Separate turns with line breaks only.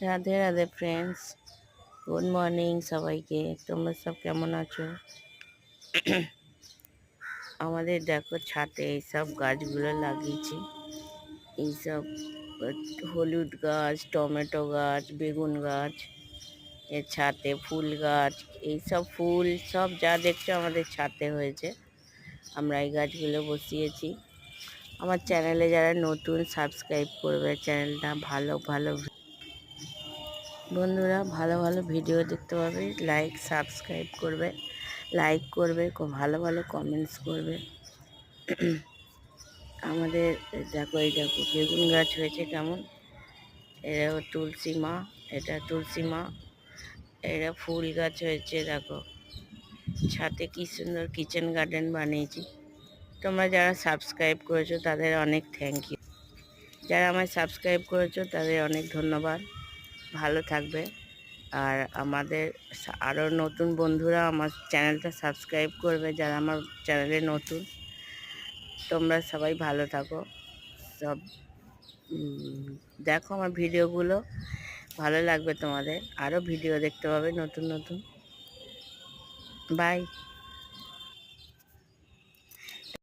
Radhe Radhe friends, good morning সবাইকে। তোমরা সব কেমন আছো? আমাদের দেখো ছাদে এইসব গাছগুলো লাগিয়েছি। এইসব হলুদ গাছ, টমেটো গাছ, বেগুন গাছ, এর ছাদে ফুল গাছ, এইসব ফুল সব যা দেখছো আমাদের ছাদে হয়েছে। আমরা এই গাছগুলো বসিয়েছি। আমার চ্যানেলে যারা নতুন সাবস্ক্রাইব করবে, চ্যানেলটা ভালো ভালো বন্ধুরা ভালো ভালো ভিডিও দেখতে পাবে, সাবস্ক্রাইব করবে, লাইক করবে, ভালো ভালো কমেন্টস করবে। আমাদের দেখো, এই দেখো বেগুন গাছ হয়েছে কেমন। এটা তুলসী মা, এটা তুলসী মা। এটা ফুল গাছ হয়েছে দেখো। ছাদে কি সুন্দর কিচেন গার্ডেন বানিয়েছি। তোমরা যারা সাবস্ক্রাইব করেছো তাদের অনেক থ্যাংক ইউ। যারা আমায় সাবস্ক্রাইব করেছো তাদের অনেক ধন্যবাদ। ভালো থাকবে। আর আমাদের আরও নতুন বন্ধুরা আমার চ্যানেলটা সাবস্ক্রাইব করবে, যারা আমার চ্যানেলে নতুন। তোমরা সবাই ভালো থাকো। সব দেখো আমার ভিডিওগুলো, ভালো লাগবে তোমাদের। আরও ভিডিও দেখতে পাবে নতুন নতুন। বাই।